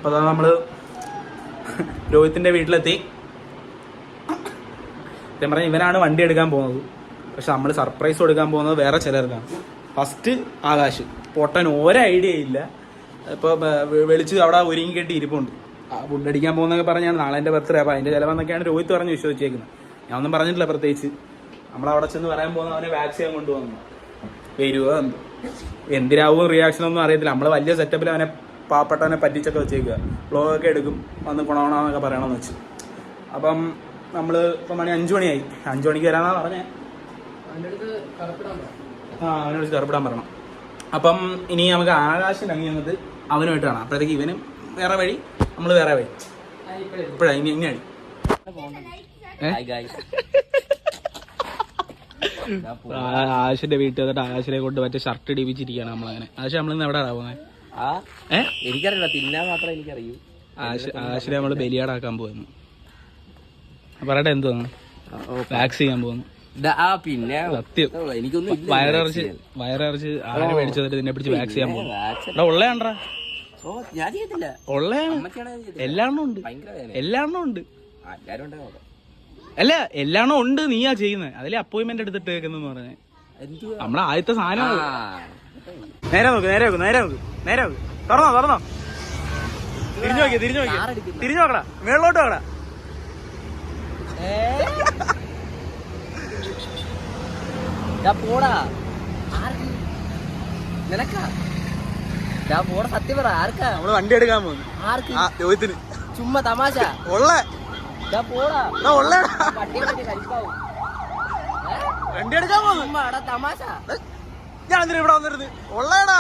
അപ്പോൾ അതാ നമ്മൾ രോഹിത്തിൻ്റെ വീട്ടിലെത്തി. ഞാൻ പറഞ്ഞാൽ ഇവനാണ് വണ്ടി എടുക്കാൻ പോകുന്നത്. പക്ഷെ നമ്മൾ സർപ്രൈസ് കൊടുക്കാൻ പോകുന്നത് വേറെ ചിലർക്കാണ്. ഫസ്റ്റ് ആകാശ് പൊട്ടൻ ഒരു ഐഡിയ ഇല്ല. ഇപ്പോൾ വിളിച്ച് അവിടെ ഒരുങ്ങി കെട്ടി ഇരിപ്പുണ്ട്. ഫുഡ് അടിക്കാൻ പോകുന്നൊക്കെ പറഞ്ഞാണ് നാളെ എൻ്റെ ബർത്ത്ഡേ. അപ്പോൾ അതിൻ്റെ ചിലവെന്നൊക്കെയാണ് രോഹിത് പറഞ്ഞ് വിശ്വസിച്ചേക്കുന്നത്. ഞാൻ ഒന്നും പറഞ്ഞിട്ടില്ല പ്രത്യേകിച്ച്. നമ്മളവിടെ ചെന്ന് പറയാൻ പോകുന്ന അവനെ വാക്സിൻ ചെയ്യാൻ കൊണ്ടുപോകുന്നു. വരുവോ എന്തോ എന്തിനാവും റിയാക്ഷനൊന്നും അറിയത്തില്ല. നമ്മൾ വലിയ സെറ്റപ്പിൽ അവനെ പാവപ്പെട്ടവനെ പറ്റിച്ചൊക്കെ വെച്ചേക്കുക. വ്ളോഗൊക്കെ എടുക്കും, വന്ന് ഗുണഗുണമെന്നൊക്കെ പറയണമെന്ന് വെച്ച്. അപ്പം നമ്മൾ ഇപ്പം മണി 5 മണിയായി. 5 മണിക്ക് വരാമെന്നാണ് പറഞ്ഞേ. അവനെ വിളിച്ച് കറുപ്പിടാൻ പറയണം. അപ്പം ഇനി നമുക്ക് ആകാശം അങ്ങി വന്നിട്ട് അവനുമായിട്ട് കാണാം. അപ്പോഴത്തേക്ക് ഇവനും വേറെ വഴി, നമ്മൾ വേറെ വഴി. ഇപ്പോഴാണ് ഇനിയാണ് ആകാശിന്റെ വീട്ടിൽ വന്നിട്ട് ആകാശിനെ കൊണ്ട് മറ്റേ ഷർട്ട് ഇടിപ്പിച്ചിരിക്കുകയാണ് നമ്മളങ്ങനെ. ആകാശം നമ്മളിന്ന് എവിടെ പോകുന്നത്? എനിക്കറിയില്ല, തിന്നാൻ മാത്രമേ എനിക്കറിയൂ. ആകാശിനെ നമ്മള് ബലിയാടാക്കാൻ പോകുന്നു. പറയട്ടെ, എന്ത് തോന്നുന്നു? വാക്സ് ചെയ്യാൻ പോകുന്നു. പിന്നെ സത്യം വയറിറച്ച് ആരെ മേടിച്ചതിട്ട് നിന്നെ പിടിച്ച് വാക്സ് ചെയ്യാൻ പോകുന്നു. ഇവിടെ ഉള്ളയാണ്ടാ, ഉള്ളയാണ്. എല്ലാം ഉണ്ട്, എല്ലാം ഉണ്ട്. അല്ല, എല്ലാം ഉണ്ട്. നീയാ ചെയ്യുന്നത്. അതിലെ അപ്പോയിന്റ്മെന്റ് എടുത്തിട്ട് കേൾക്കുന്നെന്ന് പറഞ്ഞേ. നമ്മളെ ആദ്യത്തെ സാധനം. നേരെ നോക്ക്, നേരെ നോക്ക്, നേരെ നോക്ക്, നേരെ നോക്ക്. തുറന്നോ തിരിഞ്ഞു നോക്കിയ, തിരിഞ്ഞു നോക്കടാ, മേളിലോട്ട് നോക്കടാ. പോടാ നിനക്കാ പോടാ, സത്യം പറ. ആർക്കാ? നമ്മള് വണ്ടി എടുക്കാൻ പോകുന്നു. ആർക്ക്? രോഹിത്തിന്. ചുമ്മാ തമാശ. പോടാ, വണ്ടി എടുക്കാൻ പോകുന്നു. തമാശ. ഞാൻ എന്തിനാ ഇവിടെ വന്നിരുന്നു? ഉള്ളേടാ,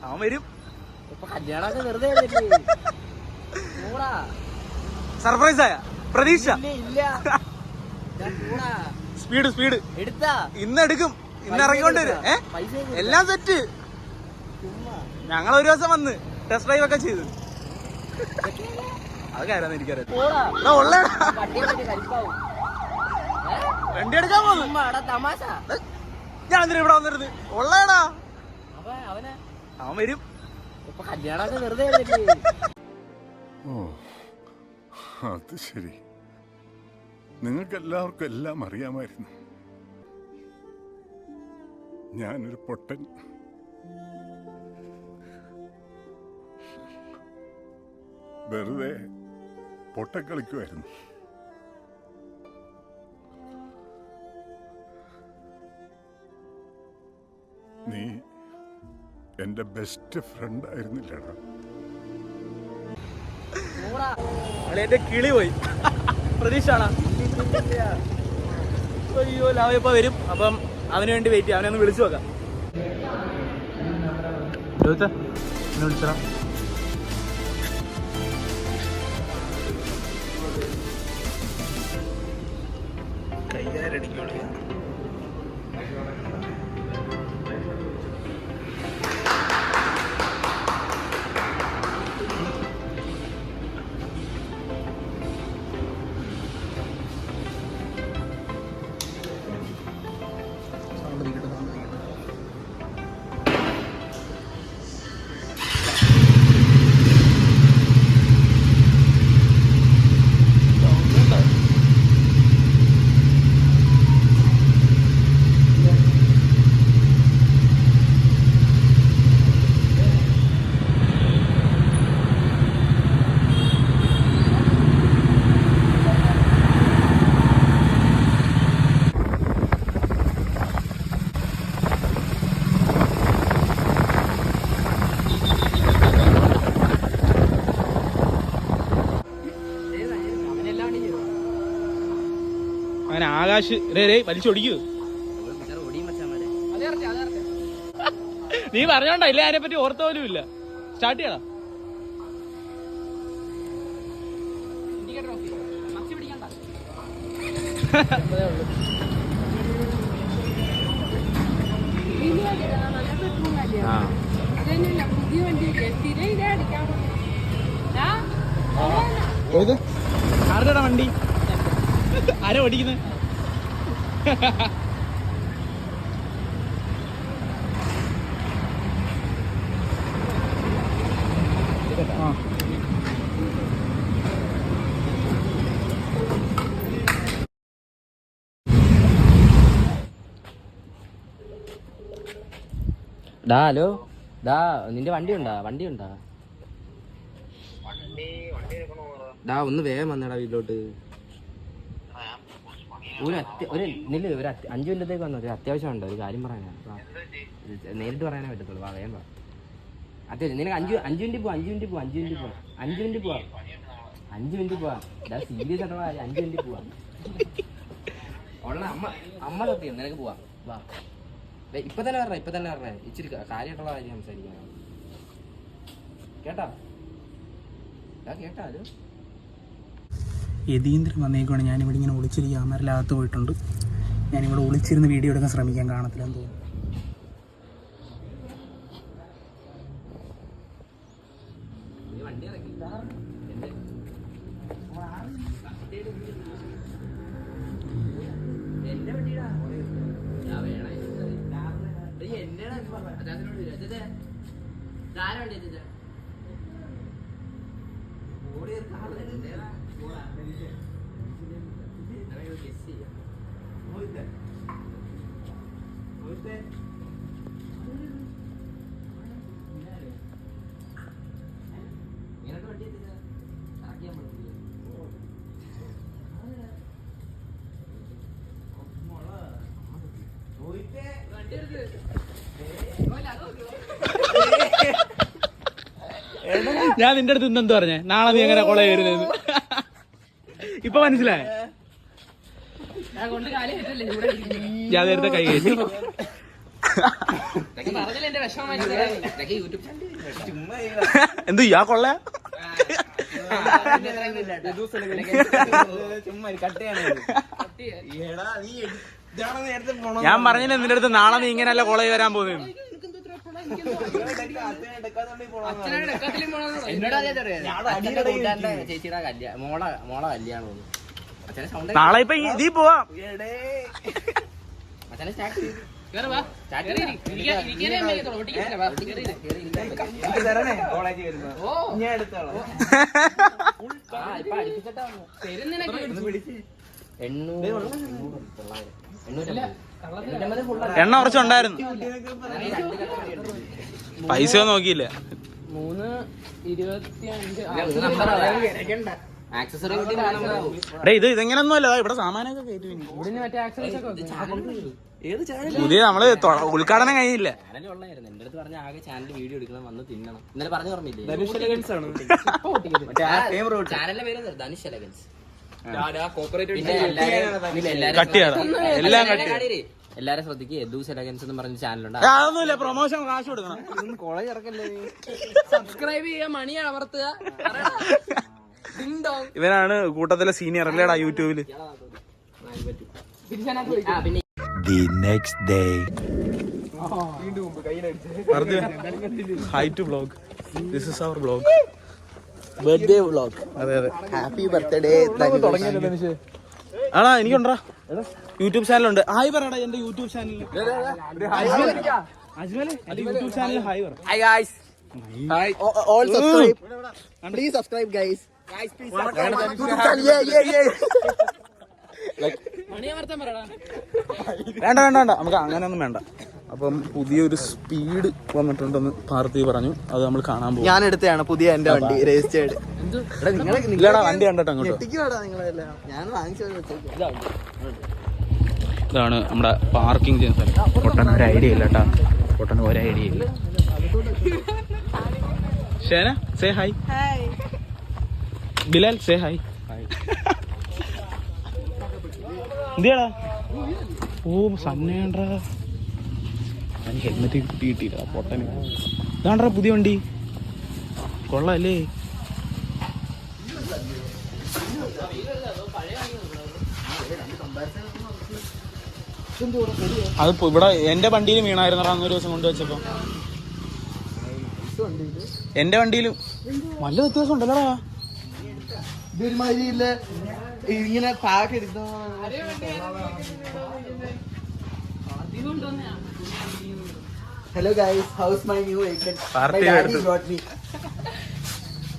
അവൻ വരും. കല്യാണമൊക്കെ വെറുതെ സർപ്രൈസ് ആയ പ്രതീക്ഷ ഇല്ല. സ്പീഡ് എടുത്താ ഇന്ന് എടുക്കും, ഇന്ന് ഇറങ്ങിക്കൊണ്ട് വരും. എല്ലാം സെറ്റ്. ഞങ്ങൾ ഒരു ദിവസം വന്ന് ടെസ്റ്റ് ഡ്രൈവ് ഒക്കെ ചെയ്തു. അതൊക്കെ ആരാന്ന് എനിക്കറിയാം. വണ്ടി എടുക്കാൻ പോകുന്നു. തമാശ. ഞാൻ എന്തിനാ ഇവിടെ വന്നിരുന്നു? ഉള്ളേടാ, അവൻ വരും. കല്യാണമൊക്കെ വെറുതെ. അത് ശരി, നിങ്ങൾക്ക് എല്ലാവർക്കും എല്ലാം അറിയാമായിരുന്നു. ഞാനൊരു പൊട്ടൻ. വെറുതെ പൊട്ടൻ കളിക്കുമായിരുന്നു. നീ എന്റെ ബെസ്റ്റ് ഫ്രണ്ട് ആയിരുന്നില്ലടാ. എന്റെ കിളി പോയി. പ്രതീക്ഷ അയ്യോ, ലാവ ഇപ്പൊ വരും. അപ്പം അവന് വേണ്ടി വെയിറ്റ് ചെയ്യാം. അവനെ ഒന്ന് വിളിച്ചു നോക്കാം. വിളിച്ചോ, കൈകാരടിക്കുള്ളൂ. അങ്ങനെ ആകാശ് വലിച്ചൊടിക്കൂ. നീ പറഞ്ഞോണ്ട, ഇല്ല അതിനെ പറ്റി ഓർത്ത പോലും ഇല്ല. സ്റ്റാർട്ട് ചെയ്യണം. ആരുടെടാ വണ്ടി? ആരാ ഓടിക്കുന്നത്? ഡാ ഹലോ ഡാ നിന്റെ വണ്ടി ഉണ്ടാ ഡാ ഒന്ന് വേഗം വന്നടാ വീട്ടിലോട്ട്. ഒരു 5 മിനിറ്റത്തേക്ക് വന്നു. ഒരു അത്യാവശ്യമുണ്ട്, ഒരു കാര്യം പറയാനാ. നേരിട്ട് പറയാനേ പറ്റത്തുള്ളൂ. വാ വേഗം വാ. അത്യാവശ്യം നിനക്ക് 5 മിനിറ്റ് പോവാ. 5 മിനിറ്റ് പോവാ. സീരിയസ് ആയിട്ടുള്ള 5 മിനിറ്റ് പോവാ. ഉള്ള അമ്മ സത്യം നിനക്ക് പോവാ. വാ ഇപ്പൊ തന്നെ പറഞ്ഞേ. ഇച്ചിരി കാര്യമായിട്ടുള്ള കാര്യം സംസാരിക്കാൻ കേട്ടാ. അത് യതീന്ദ്രൻ വന്നേക്കുവാണ്. ഞാനിവിടെ ഇങ്ങനെ ഒളിച്ചിരി ക്യാമറയിലകത്ത് പോയിട്ടുണ്ട്. ഞാനിവിടെ ഒളിച്ചിരുന്ന് വീഡിയോ എടുക്കാൻ ശ്രമിക്കാൻ കാണത്തില്ലെന്ന് തോന്നുന്നു. ഞാൻ നിന്റെ അടുത്ത് ഇന്നെന്ത് പറഞ്ഞേ? നാളെ നീ എങ്ങനെ കൊള വരുന്നത് ഇപ്പൊ മനസ്സിലായ? ഞാൻ നേരത്തെ കൈ കയറ്റി. എന്തു ആ കൊള്ള? ഞാൻ പറഞ്ഞില്ല നിന്റെ അടുത്ത് നാളെ നീ ഇങ്ങനെയല്ല കോളേജ് വരാൻ പോകുന്നത്. ചേച്ചിയുടെ മോളെ കല്യാണം നാളെ ഇപ്പൊ ഇതീ പോവാം. എണ്ണ കുറച്ചുണ്ടായിരുന്നു. പൈസ നോക്കിയില്ല. 3:25 ഇത് ഇതെങ്ങനൊന്നും അല്ല. ഇവിടെ സാമാനൊക്കെ കയറ്റി പുതിയ നമ്മള് ഉദ്ഘാടനം കഴിഞ്ഞില്ല. എന്റെ അടുത്ത് പറഞ്ഞ ആകെ ചാനൽ വീഡിയോ എടുക്കണം, വന്ന് തിന്നണം. ഇന്നലെ പറഞ്ഞു ഓർമ്മയില്ലേ? ചാനലിന്റെ പേര് ധനുഷ് എലഗൻസ്. എല്ലാരും ശ്രദ്ധിക്കുക. യദൂസ് എലഗൻസ് എന്ന് പറഞ്ഞ ചാനലുണ്ട്. അതൊന്നുമില്ല, പ്രൊമോഷൻ കാശ് കൊടുക്കണം. കോളേജ് ഇറക്കല്ലേ. സബ്സ്ക്രൈബ് ചെയ്യുക, മണി അമർത്തുക. ഇവനാണ് കൂട്ടത്തിലെ സീനിയർ അല്ലേടാ യൂട്യൂബില്. The next day. Hi to vlog. This is our vlog. Birthday vlog. അതെ അതെ. Happy birthday. ആടാ എനിക്കുണ്ടാ യൂട്യൂബ് ചാനലുണ്ട്. ഹായ് പറയടാ എന്റെ യൂട്യൂബ് ചാനലിൽ. അജ്മൽ എന്റെ യൂട്യൂബ് ചാനലിൽ ഹായ് പറ. Hi guys. Hi. All subscribe. Please subscribe guys. Guys please subscribe. Yeah. വേണ്ട നമുക്ക് അങ്ങനെയൊന്നും വേണ്ട. അപ്പം പുതിയൊരു സ്പീഡ് വന്നിട്ടുണ്ടെന്ന് പാർത്ഥി പറഞ്ഞു. അത് നമ്മൾ കാണാൻ പോകും. ഞാൻ എടുത്തതാണ് പുതിയ എന്റെ വണ്ടി രജിസ്റ്റേർഡ്. ഇല്ലടാ വണ്ടി കണ്ടോ അങ്ങോട്ട്. ഇതാണ് നമ്മുടെ പാർക്കിംഗ് ചെയ്യുന്ന സ്ഥലം. പൊട്ടൻ ഒരു ഐഡിയ ഇല്ല കേട്ടാ. പൊട്ടൻ ഒരു ഐഡിയ ഇല്ല. Shena say hi. Bilal say hi. എന്തിയാടാ? ഓ സന്നേണ്ടാ. ഹെൽമെറ്റ് കിട്ടിയിട്ടില്ല പൊട്ടന്. ഇതാണ്ടാ പുതിയ വണ്ടി. കൊള്ളാല്ലേ? അതിപ്പോ ഇവിടെ എന്റെ വണ്ടിയിലും വീണായിരുന്നടാ അന്നൊരു ദിവസം കൊണ്ടുവച്ചപ്പോ. എന്റെ വണ്ടിയിലും നല്ല വ്യത്യാസം ഉണ്ടല്ലോടാ. ഇങ്ങനെ പാക്ക് എടുത്തോ. Hello guys, how's my new vehicle? My daddy brought me.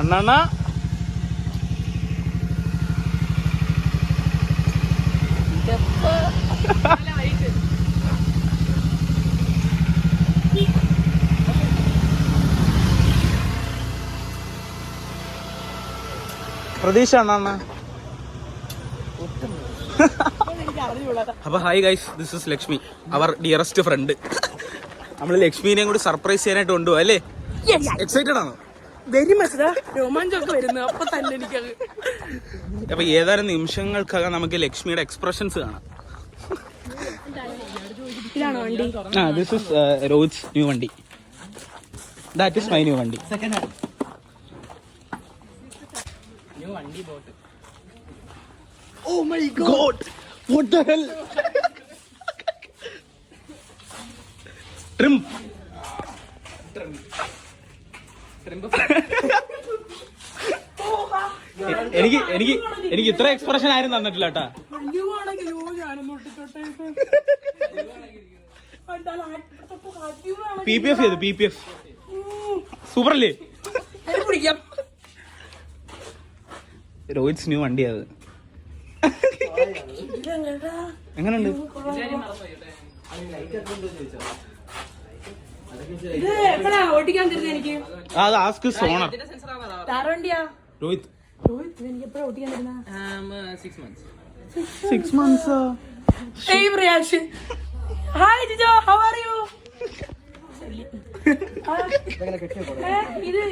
അണ്ണ പ്രതീക്ഷ അണ്ണ. അപ്പൊ hi guys, this is Lakshmi, our dearest friend. നമ്മൾ ലക്ഷ്മിനെയും കൂടി സർപ്രൈസ് ചെയ്യാനായിട്ട് കൊണ്ടുപോകാം അല്ലേ? എക്സൈറ്റഡ് ആണോ? വെരി മച്ച് രോമാഞ്ചമൊക്കെ വരുന്നു അപ്പൊ തന്നെ എനിക്കത്. അപ്പൊ ഏതാനും നിമിഷങ്ങൾക്കകം നമുക്ക് ലക്ഷ്മിയുടെ എക്സ്പ്രഷൻസ് കാണാം. ഇതാണോ വണ്ടി? ദിസ് ഇസ് രോഹിത്'s ന്യൂ വണ്ടി. ദാറ്റ് ഇസ് മൈ ന്യൂ വണ്ടി. ന്യൂ വണ്ടി boat. Oh my god! What the hell? Trim. എനിക്ക് ഇത്ര എക്സ്പ്രഷൻ ആരും തന്നിട്ടില്ല കേട്ടാ. PPF ചെയ്തു, PPF സൂപ്പർ അല്ലേ? രോഹിത്'s ന്യൂ വണ്ടി അത്. എങ്ങനെയുണ്ട്? ഇത് എപ്പോഴാ ഓടിക്കാൻ തരുന്നത് എനിക്ക്? അത് ആസ്ക് സോണർ. താറവണ്ടിയാ രോഹിത് രോഹിത് എനിക്ക് എപ്പോഴാ ഓടിക്കാൻ തരുന്ന? 6 months. 6 months. Same reaction. Hi Jijo, how are you? ഇത്